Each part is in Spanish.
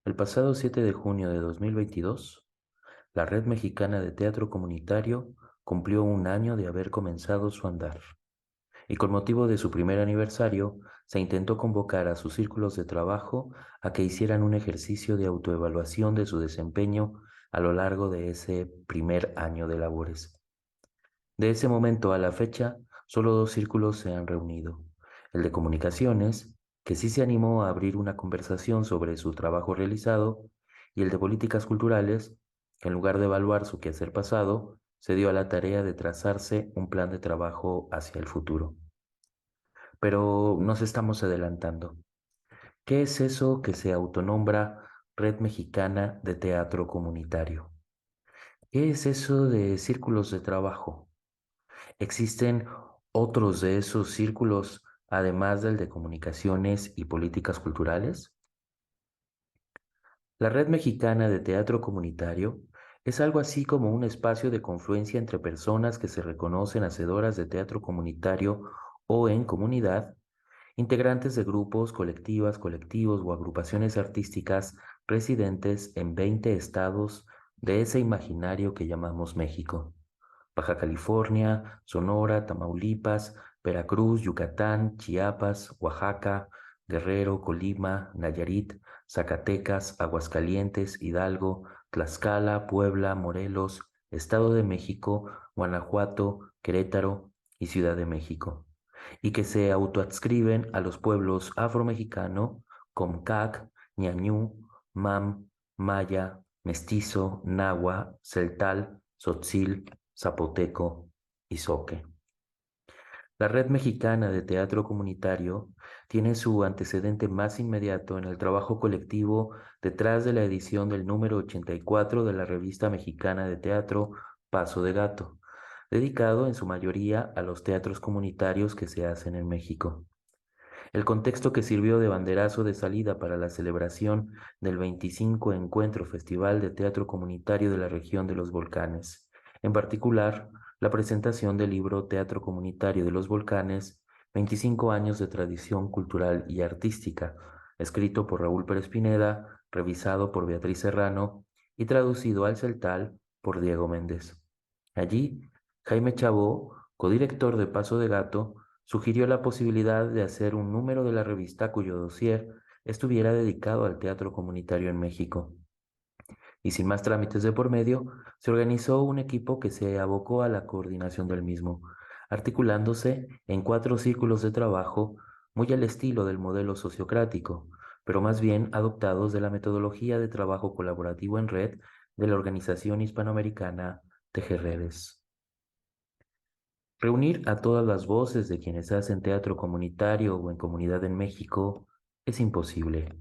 El pasado 7 de junio de 2022, la Red Mexicana de Teatro Comunitario cumplió un año de haber comenzado su andar, y con motivo de su primer aniversario, se intentó convocar a sus círculos de trabajo a que hicieran un ejercicio de autoevaluación de su desempeño a lo largo de ese primer año de labores. De ese momento a la fecha, solo dos círculos se han reunido. El de comunicaciones, que sí se animó a abrir una conversación sobre su trabajo realizado, y el de políticas culturales, que en lugar de evaluar su quehacer pasado, se dio a la tarea de trazarse un plan de trabajo hacia el futuro. Pero nos estamos adelantando. ¿Qué es eso que se autonombra Red Mexicana de Teatro Comunitario? ¿Qué es eso de círculos de trabajo? ¿Existen otros de esos círculos, además del de comunicaciones y políticas culturales? La Red Mexicana de Teatro Comunitario es algo así como un espacio de confluencia entre personas que se reconocen hacedoras de teatro comunitario o en comunidad, integrantes de grupos, colectivas, colectivos o agrupaciones artísticas residentes en 20 estados de ese imaginario que llamamos México. Baja California, Sonora, Tamaulipas, Veracruz, Yucatán, Chiapas, Oaxaca, Guerrero, Colima, Nayarit, Zacatecas, Aguascalientes, Hidalgo, Tlaxcala, Puebla, Morelos, Estado de México, Guanajuato, Querétaro y Ciudad de México, y que se autoadscriben a los pueblos afromexicano, Comcac, Ñañú, Mam, Maya, Mestizo, Nahua, Celtal, Tzotzil, zapoteco y zoque. La Red Mexicana de Teatro Comunitario tiene su antecedente más inmediato en el trabajo colectivo detrás de la edición del número 84 de la revista mexicana de teatro Paso de Gato, dedicado en su mayoría a los teatros comunitarios que se hacen en México. El contexto que sirvió de banderazo de salida para la celebración del 25 Encuentro Festival de Teatro Comunitario de la región de los Volcanes, en particular la presentación del libro Teatro Comunitario de los Volcanes, 25 años de tradición cultural y artística, escrito por Raúl Pérez Pineda, revisado por Beatriz Serrano y traducido al celtal por Diego Méndez. Allí, Jaime Chabó, codirector de Paso de Gato, sugirió la posibilidad de hacer un número de la revista cuyo dossier estuviera dedicado al teatro comunitario en México. Y sin más trámites de por medio, se organizó un equipo que se abocó a la coordinación del mismo, articulándose en 4 círculos de trabajo muy al estilo del modelo sociocrático, pero más bien adoptados de la metodología de trabajo colaborativo en red de la Organización Hispanoamericana Tejerredes. Reunir a todas las voces de quienes hacen teatro comunitario o en comunidad en México es imposible.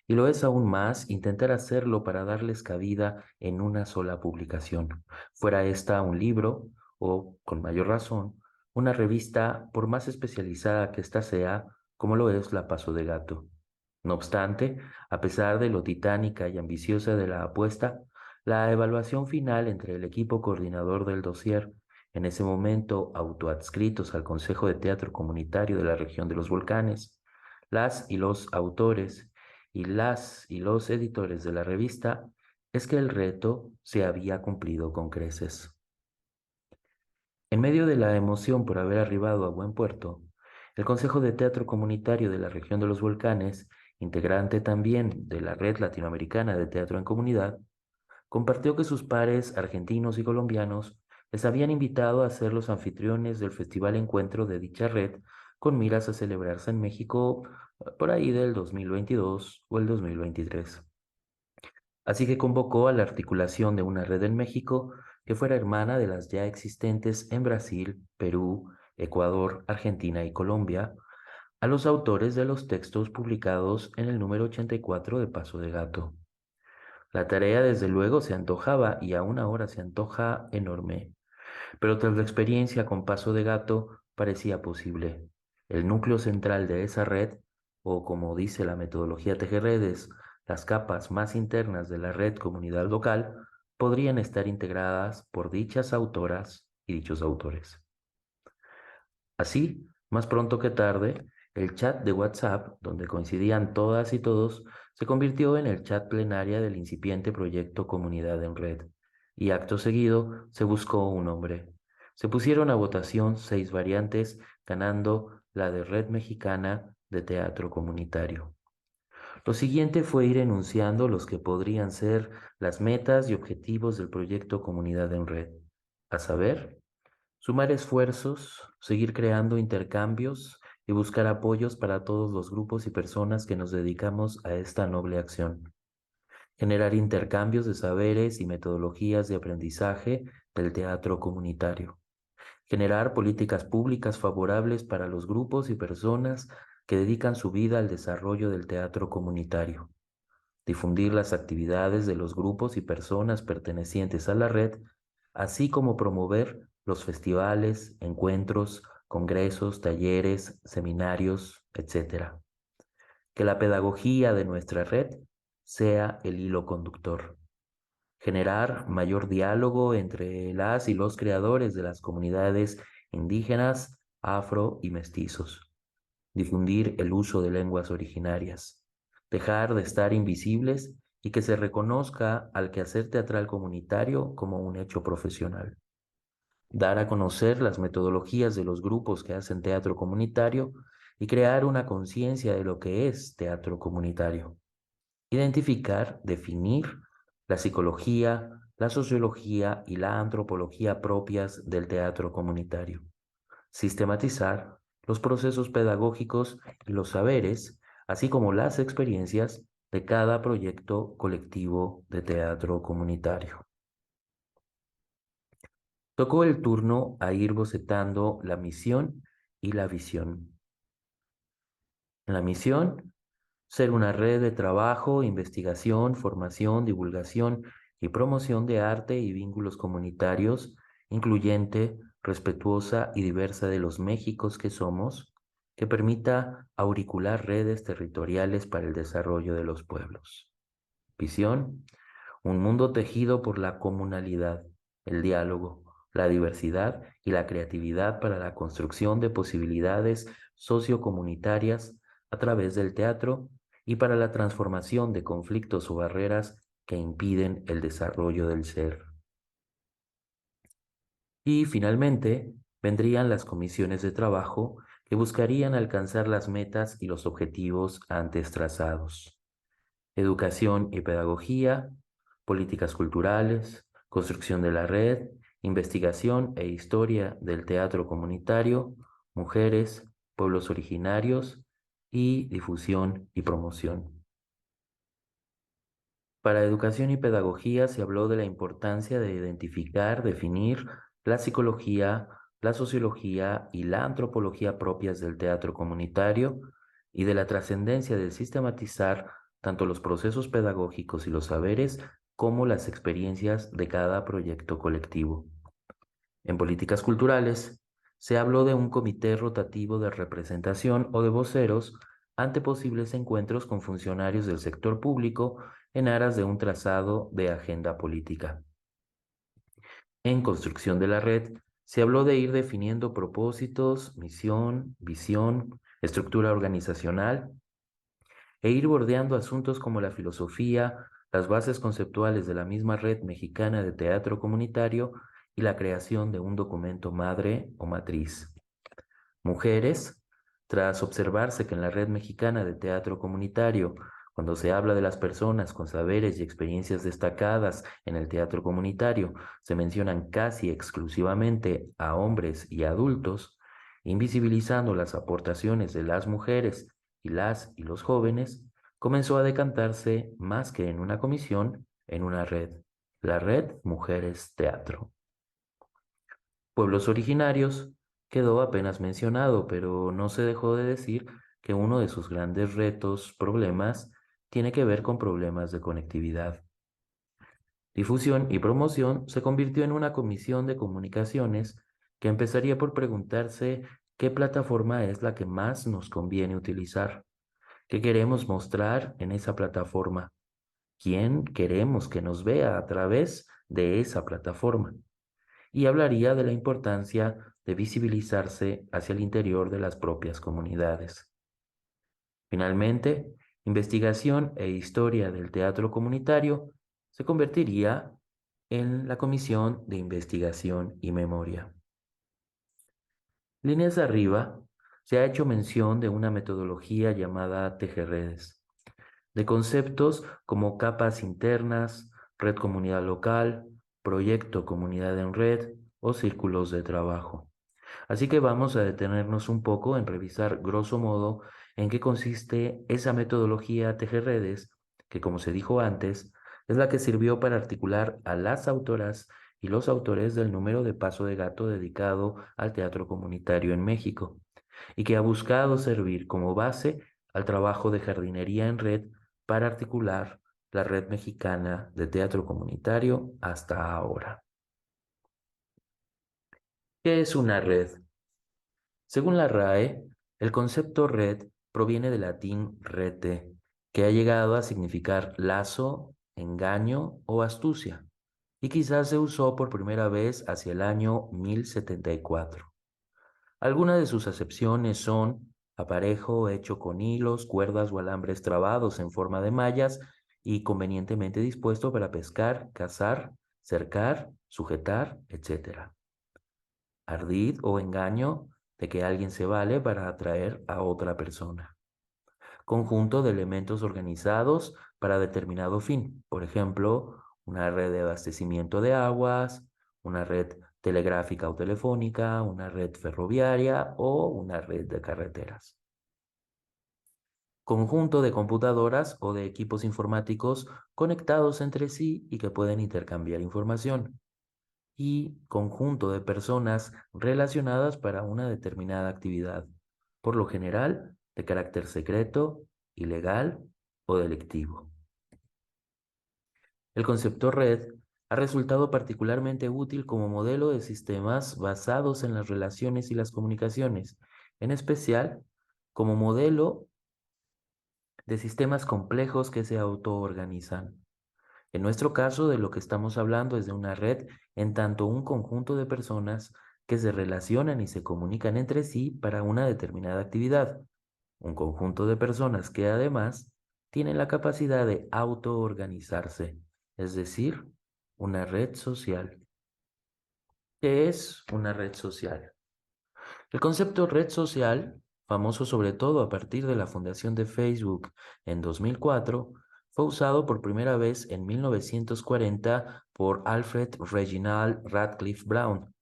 Y lo es aún más intentar hacerlo para darles cabida en una sola publicación, fuera esta un libro o, con mayor razón, una revista, por más especializada que ésta sea, como lo es la Paso de Gato. No obstante, a pesar de lo titánica y ambiciosa de la apuesta, la evaluación final entre el equipo coordinador del dossier, en ese momento autoadscritos al Consejo de Teatro Comunitario de la región de los Volcanes, las y los autores y las y los editores de la revista, es que el reto se había cumplido con creces. En medio de la emoción por haber arribado a buen puerto, el Consejo de Teatro Comunitario de la región de los Volcanes, integrante también de la Red Latinoamericana de Teatro en Comunidad, compartió que sus pares argentinos y colombianos les habían invitado a ser los anfitriones del Festival Encuentro de dicha red con miras a celebrarse en México por ahí del 2022 o el 2023. Así que convocó a la articulación de una red en México que fuera hermana de las ya existentes en Brasil, Perú, Ecuador, Argentina y Colombia, a los autores de los textos publicados en el número 84 de Paso de Gato. La tarea desde luego se antojaba y aún ahora se antoja enorme, pero tras la experiencia con Paso de Gato parecía posible. El núcleo central de esa red, o como dice la metodología Tejerredes, las capas más internas de la red comunidad local, podrían estar integradas por dichas autoras y dichos autores. Así, más pronto que tarde, el chat de WhatsApp, donde coincidían todas y todos, Se convirtió en el chat plenaria del incipiente proyecto Comunidad en Red, y acto seguido se buscó un nombre. Se pusieron a votación 6 variantes, ganando la de Red Mexicana de Teatro Comunitario. Lo siguiente fue ir enunciando los que podrían ser las metas y objetivos del proyecto Comunidad en Red, a saber, sumar esfuerzos, seguir creando intercambios y buscar apoyos para todos los grupos y personas que nos dedicamos a esta noble acción. Generar intercambios de saberes y metodologías de aprendizaje del teatro comunitario. Generar políticas públicas favorables para los grupos y personas que dedican su vida al desarrollo del teatro comunitario. Difundir las actividades de los grupos y personas pertenecientes a la red, así como promover los festivales, encuentros, congresos, talleres, seminarios, etc. Que la pedagogía de nuestra red sea el hilo conductor. Generar mayor diálogo entre las y los creadores de las comunidades indígenas, afro y mestizos. Difundir el uso de lenguas originarias. Dejar de estar invisibles y que se reconozca al quehacer teatral comunitario como un hecho profesional. Dar a conocer las metodologías de los grupos que hacen teatro comunitario y crear una conciencia de lo que es teatro comunitario. Identificar, definir la psicología, la sociología y la antropología propias del teatro comunitario. Sistematizar los procesos pedagógicos y los saberes, así como las experiencias de cada proyecto colectivo de teatro comunitario. Tocó el turno a ir bocetando la misión y la visión. La misión, ser una red de trabajo, investigación, formación, divulgación y promoción de arte y vínculos comunitarios, incluyente, respetuosa y diversa de los Méxicos que somos, que permita auricular redes territoriales para el desarrollo de los pueblos. Visión, un mundo tejido por la comunalidad, el diálogo, la diversidad y la creatividad para la construcción de posibilidades sociocomunitarias a través del teatro y para la transformación de conflictos o barreras que impiden el desarrollo del ser. Y finalmente, vendrían las comisiones de trabajo que buscarían alcanzar las metas y los objetivos antes trazados. Educación y pedagogía, políticas culturales, construcción de la red, investigación e historia del teatro comunitario, mujeres, pueblos originarios y difusión y promoción. Para educación y pedagogía se habló de la importancia de identificar, definir la psicología, la sociología y la antropología propias del teatro comunitario y de la trascendencia de sistematizar tanto los procesos pedagógicos y los saberes como las experiencias de cada proyecto colectivo. En políticas culturales, se habló de un comité rotativo de representación o de voceros ante posibles encuentros con funcionarios del sector público en aras de un trazado de agenda política. En construcción de la red, se habló de ir definiendo propósitos, misión, visión, estructura organizacional e ir bordeando asuntos como la filosofía, las bases conceptuales de la misma red mexicana de teatro comunitario y la creación de un documento madre o matriz. Mujeres, tras observarse que en la red mexicana de teatro comunitario, cuando se habla de las personas con saberes y experiencias destacadas en el teatro comunitario, se mencionan casi exclusivamente a hombres y adultos, invisibilizando las aportaciones de las mujeres y las y los jóvenes, comenzó a decantarse más que en una comisión, en una red, la Red Mujeres Teatro. Pueblos originarios quedó apenas mencionado, pero no se dejó de decir que uno de sus grandes retos, problemas, tiene que ver con problemas de conectividad. Difusión y promoción se convirtió en una comisión de comunicaciones que empezaría por preguntarse qué plataforma es la que más nos conviene utilizar, qué queremos mostrar en esa plataforma, quién queremos que nos vea a través de esa plataforma y hablaría de la importancia de visibilizarse hacia el interior de las propias comunidades. Finalmente, Investigación e Historia del Teatro Comunitario se convertiría en la Comisión de Investigación y Memoria. Líneas arriba se ha hecho mención de una metodología llamada tejerredes, de conceptos como capas internas, red comunidad local, proyecto comunidad en red o círculos de trabajo. Así que vamos a detenernos un poco en revisar grosso modo en qué consiste esa metodología tejerredes, que como se dijo antes, es la que sirvió para articular a las autoras y los autores del número de Paso de Gato dedicado al teatro comunitario en México, y que ha buscado servir como base al trabajo de jardinería en red para articular la red mexicana de teatro comunitario hasta ahora. ¿Qué es una red? Según la RAE, el concepto red proviene del latín rete, que ha llegado a significar lazo, engaño o astucia, y quizás se usó por primera vez hacia el año 1074. Algunas de sus acepciones son aparejo hecho con hilos, cuerdas o alambres trabados en forma de mallas y convenientemente dispuesto para pescar, cazar, cercar, sujetar, etc. Ardid o engaño de que alguien se vale para atraer a otra persona. Conjunto de elementos organizados para determinado fin. Por ejemplo, una red de abastecimiento de aguas, una red telegráfica o telefónica, una red ferroviaria o una red de carreteras. Conjunto de computadoras o de equipos informáticos conectados entre sí y que pueden intercambiar información, y conjunto de personas relacionadas para una determinada actividad, por lo general de carácter secreto, ilegal o delictivo. El concepto red ha resultado particularmente útil como modelo de sistemas basados en las relaciones y las comunicaciones, en especial como modelo de sistemas complejos que se autoorganizan. En nuestro caso, de lo que estamos hablando es de una red en tanto un conjunto de personas que se relacionan y se comunican entre sí para una determinada actividad. Un conjunto de personas que además tienen la capacidad de autoorganizarse, es decir, una red social. ¿Qué es una red social? El concepto red social, famoso sobre todo a partir de la fundación de Facebook en 2004, fue usado por primera vez en 1940 por Alfred Reginald Radcliffe Brown.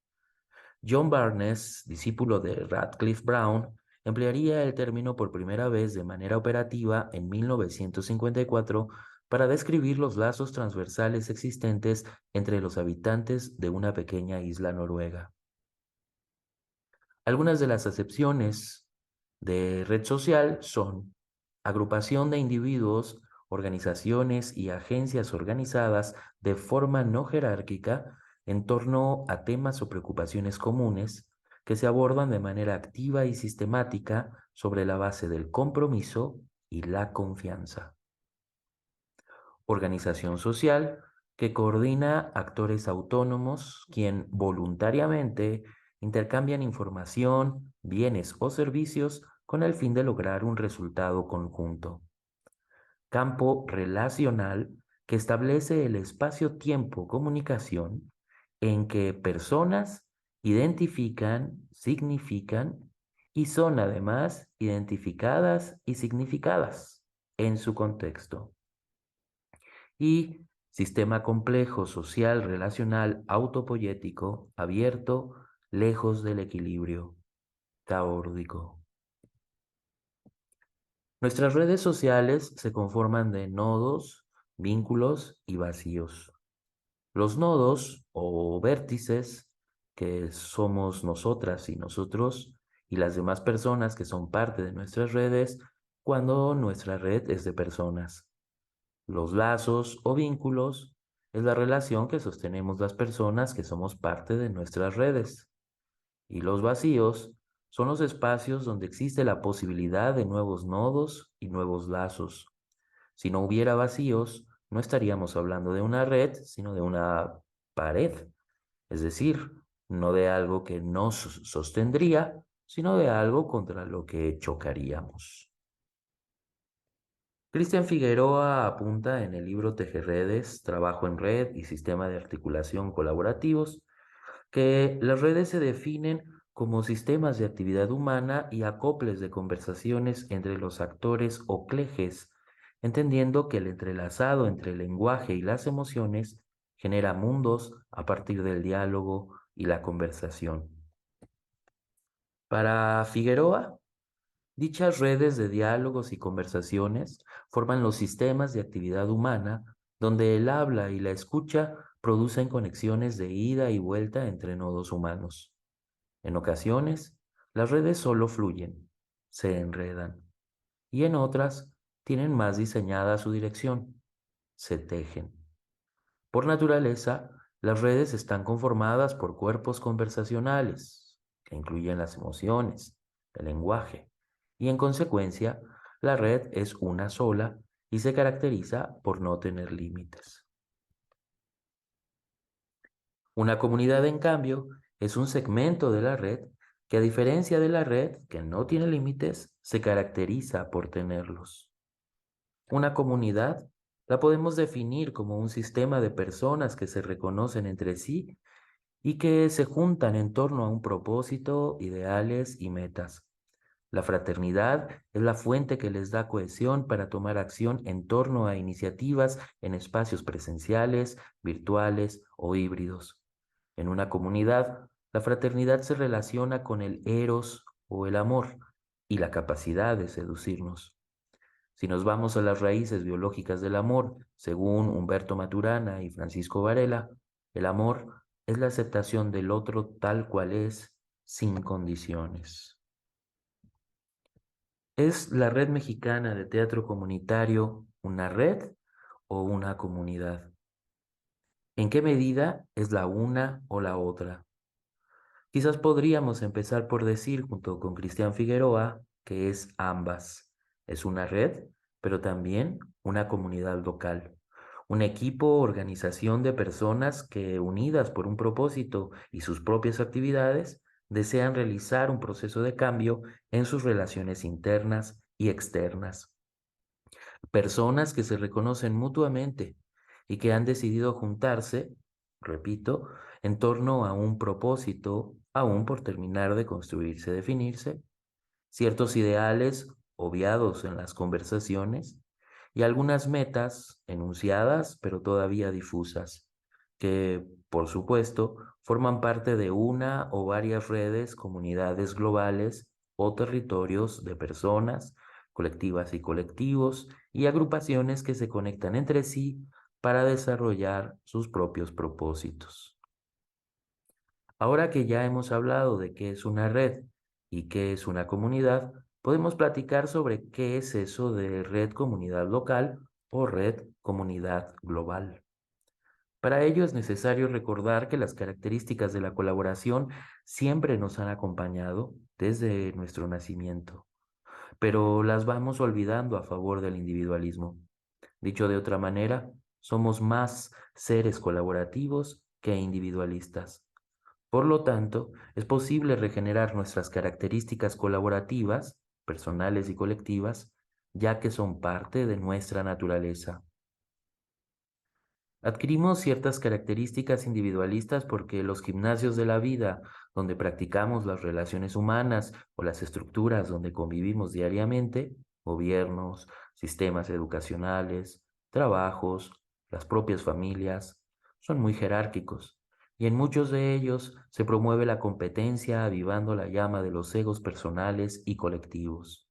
John Barnes, discípulo de Radcliffe Brown, emplearía el término por primera vez de manera operativa en 1954 para describir los lazos transversales existentes entre los habitantes de una pequeña isla noruega. Algunas de las acepciones de red social son agrupación de individuos, organizaciones y agencias organizadas de forma no jerárquica en torno a temas o preocupaciones comunes que se abordan de manera activa y sistemática sobre la base del compromiso y la confianza. Organización social que coordina actores autónomos quien voluntariamente intercambian información, bienes o servicios con el fin de lograr un resultado conjunto. Campo relacional que establece el espacio-tiempo-comunicación en que personas identifican, significan y son además identificadas y significadas en su contexto. Y sistema complejo social relacional autopoyético abierto lejos del equilibrio caórdico. Nuestras redes sociales se conforman de nodos, vínculos y vacíos. Los nodos o vértices, que somos nosotras y nosotros, y las demás personas que son parte de nuestras redes, cuando nuestra red es de personas. Los lazos o vínculos es la relación que sostenemos las personas que somos parte de nuestras redes. Y los vacíos son los espacios donde existe la posibilidad de nuevos nodos y nuevos lazos. Si no hubiera vacíos, no estaríamos hablando de una red, sino de una pared. Es decir, no de algo que nos sostendría, sino de algo contra lo que chocaríamos. Cristian Figueroa apunta en el libro Tejerredes, Trabajo en Red y Sistema de Articulación Colaborativos, que las redes se definen como sistemas de actividad humana y acoples de conversaciones entre los actores o clejes, entendiendo que el entrelazado entre el lenguaje y las emociones genera mundos a partir del diálogo y la conversación. Para Figueroa, dichas redes de diálogos y conversaciones forman los sistemas de actividad humana donde el habla y la escucha producen conexiones de ida y vuelta entre nodos humanos. En ocasiones, las redes solo fluyen, se enredan, y en otras tienen más diseñada su dirección, se tejen. Por naturaleza, las redes están conformadas por cuerpos conversacionales, que incluyen las emociones, el lenguaje, y en consecuencia, la red es una sola y se caracteriza por no tener límites. Una comunidad, en cambio, es un segmento de la red que, a diferencia de la red, que no tiene límites, se caracteriza por tenerlos. Una comunidad la podemos definir como un sistema de personas que se reconocen entre sí y que se juntan en torno a un propósito, ideales y metas. La fraternidad es la fuente que les da cohesión para tomar acción en torno a iniciativas en espacios presenciales, virtuales o híbridos. En una comunidad, la fraternidad se relaciona con el eros o el amor y la capacidad de seducirnos. Si nos vamos a las raíces biológicas del amor, según Humberto Maturana y Francisco Varela, el amor es la aceptación del otro tal cual es, sin condiciones. ¿Es la Red Mexicana de Teatro Comunitario una red o una comunidad? ¿En qué medida es la una o la otra? Quizás podríamos empezar por decir, junto con Cristian Figueroa, que es ambas. Es una red, pero también una comunidad local. Un equipo o organización de personas que, unidas por un propósito y sus propias actividades, desean realizar un proceso de cambio en sus relaciones internas y externas. Personas que se reconocen mutuamente y que han decidido juntarse, repito, en torno a un propósito, aún por terminar de construirse, definirse, ciertos ideales obviados en las conversaciones y algunas metas enunciadas pero todavía difusas, que, por supuesto, forman parte de una o varias redes, comunidades globales o territorios de personas, colectivas y colectivos, y agrupaciones que se conectan entre sí para desarrollar sus propios propósitos. Ahora que ya hemos hablado de qué es una red y qué es una comunidad, podemos platicar sobre qué es eso de red comunidad local o red comunidad global. Para ello es necesario recordar que las características de la colaboración siempre nos han acompañado desde nuestro nacimiento, pero las vamos olvidando a favor del individualismo. Dicho de otra manera, somos más seres colaborativos que individualistas. Por lo tanto, es posible regenerar nuestras características colaborativas, personales y colectivas, ya que son parte de nuestra naturaleza. Adquirimos ciertas características individualistas porque los gimnasios de la vida, donde practicamos las relaciones humanas o las estructuras donde convivimos diariamente, gobiernos, sistemas educacionales, trabajos, las propias familias, son muy jerárquicos. Y en muchos de ellos se promueve la competencia avivando la llama de los egos personales y colectivos.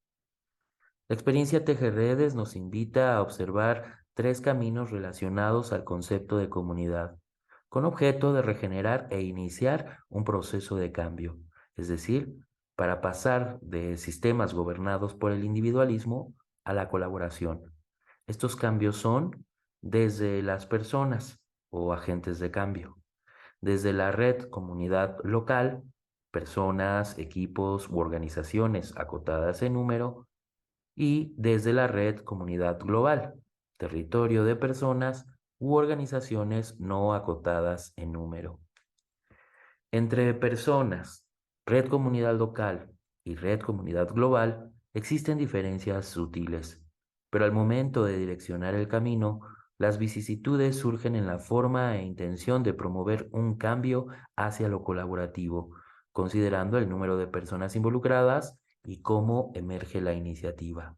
La experiencia Tejerredes nos invita a observar tres caminos relacionados al concepto de comunidad, con objeto de regenerar e iniciar un proceso de cambio, es decir, para pasar de sistemas gobernados por el individualismo a la colaboración. Estos cambios son desde las personas o agentes de cambio, desde la red comunidad local, personas, equipos u organizaciones acotadas en número, y desde la red comunidad global, territorio de personas u organizaciones no acotadas en número. Entre personas, red comunidad local y red comunidad global existen diferencias sutiles. pero al momento de direccionar el camino, las vicisitudes surgen en la forma e intención de promover un cambio hacia lo colaborativo, considerando el número de personas involucradas y cómo emerge la iniciativa.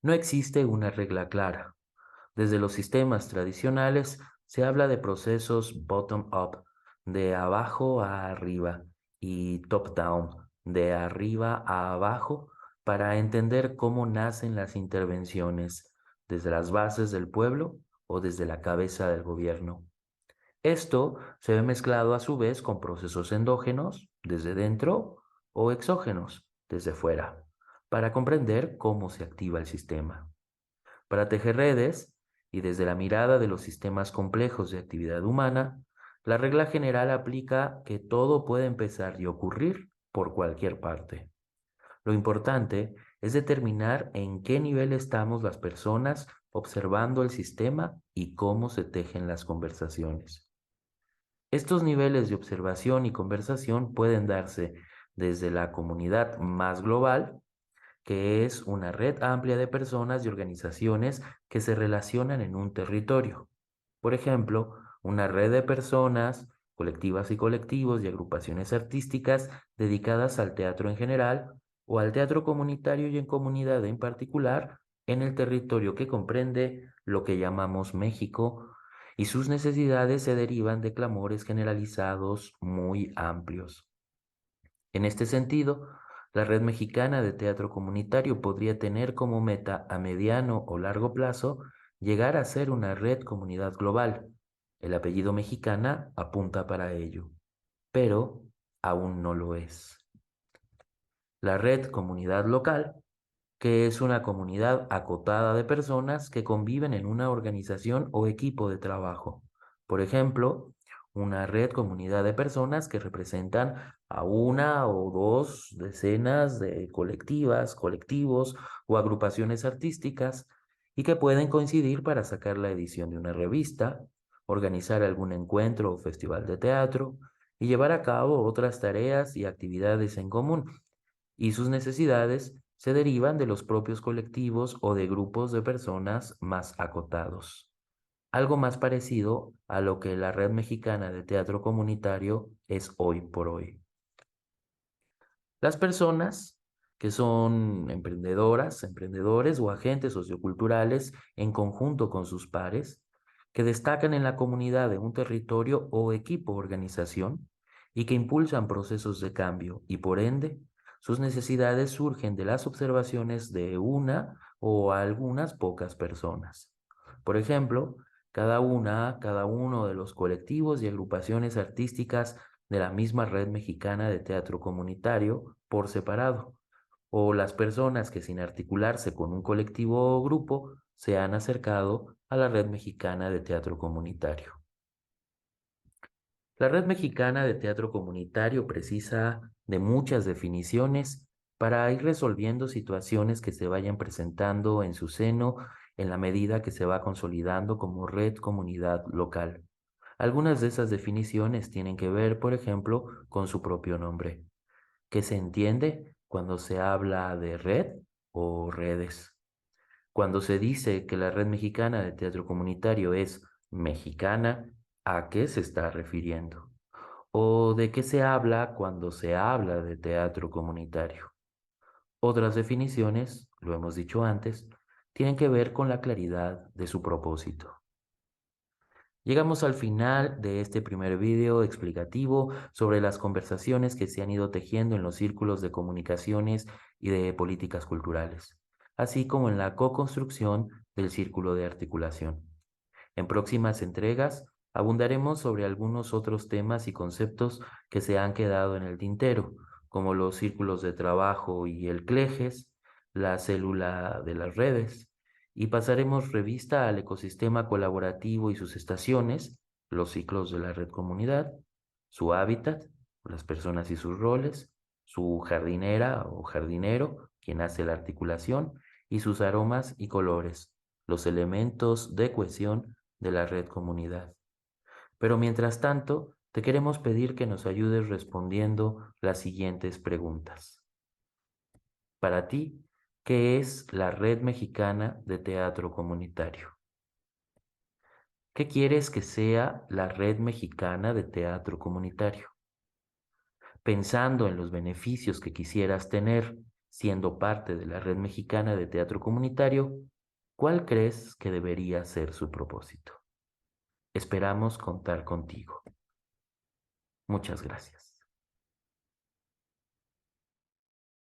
No existe una regla clara. Desde los sistemas tradicionales se habla de procesos bottom-up, de abajo a arriba, y top-down, de arriba a abajo, para entender cómo nacen las intervenciones, desde las bases del pueblo o desde la cabeza del gobierno. Esto se ve mezclado a su vez con procesos endógenos, desde dentro, o exógenos, desde fuera, para comprender cómo se activa el sistema. Para tejer redes, y desde la mirada de los sistemas complejos de actividad humana, la regla general aplica que todo puede empezar y ocurrir por cualquier parte. Lo importante es determinar en qué nivel estamos las personas observando el sistema y cómo se tejen las conversaciones. Estos niveles de observación y conversación pueden darse desde la comunidad más global, que es una red amplia de personas y organizaciones que se relacionan en un territorio. Por ejemplo, una red de personas, colectivas y colectivos y agrupaciones artísticas dedicadas al teatro en general o al teatro comunitario y en comunidad en particular en el territorio que comprende lo que llamamos México, y sus necesidades se derivan de clamores generalizados muy amplios. En este sentido, la Red Mexicana de Teatro Comunitario podría tener como meta a mediano o largo plazo llegar a ser una red comunidad global. El apellido mexicana apunta para ello, pero aún no lo es. La red comunidad local, que es una comunidad acotada de personas que conviven en una organización o equipo de trabajo. Por ejemplo, una red comunidad de personas que representan a una o dos decenas de colectivas, colectivos o agrupaciones artísticas y que pueden coincidir para sacar la edición de una revista, organizar algún encuentro o festival de teatro y llevar a cabo otras tareas y actividades en común, y sus necesidades se derivan de los propios colectivos o de grupos de personas más acotados. Algo más parecido a lo que la Red Mexicana de Teatro Comunitario es hoy por hoy. Las personas que son emprendedoras, emprendedores o agentes socioculturales en conjunto con sus pares, que destacan en la comunidad de un territorio o equipo o organización y que impulsan procesos de cambio y por ende sus necesidades surgen de las observaciones de una o algunas pocas personas. Por ejemplo, cada uno de los colectivos y agrupaciones artísticas de la misma red mexicana de teatro comunitario por separado, o las personas que sin articularse con un colectivo o grupo se han acercado a la red mexicana de teatro comunitario. La red mexicana de teatro comunitario precisa de muchas definiciones para ir resolviendo situaciones que se vayan presentando en su seno en la medida que se va consolidando como red comunidad local. Algunas de esas definiciones tienen que ver, por ejemplo, con su propio nombre. ¿Qué se entiende cuando se habla de red o redes? Cuando se dice que la red mexicana de teatro comunitario es mexicana, ¿a qué se está refiriendo? ¿O de qué se habla cuando se habla de teatro comunitario? Otras definiciones, lo hemos dicho antes, tienen que ver con la claridad de su propósito. Llegamos al final de este primer video explicativo sobre las conversaciones que se han ido tejiendo en los círculos de comunicaciones y de políticas culturales, así como en la co-construcción del círculo de articulación. En próximas entregas abundaremos sobre algunos otros temas y conceptos que se han quedado en el tintero, como los círculos de trabajo y el CLEGES, la célula de las redes, y pasaremos revista al ecosistema colaborativo y sus estaciones, los ciclos de la red comunidad, su hábitat, las personas y sus roles, su jardinera o jardinero, quien hace la articulación, y sus aromas y colores, los elementos de cohesión de la red comunidad. Pero mientras tanto, te queremos pedir que nos ayudes respondiendo las siguientes preguntas. Para ti, ¿Qué es la Red Mexicana de Teatro Comunitario? ¿Qué quieres que sea la Red Mexicana de Teatro Comunitario? Pensando en los beneficios que quisieras tener siendo parte de la Red Mexicana de Teatro Comunitario, ¿cuál crees que debería ser su propósito? Esperamos contar contigo. Muchas gracias.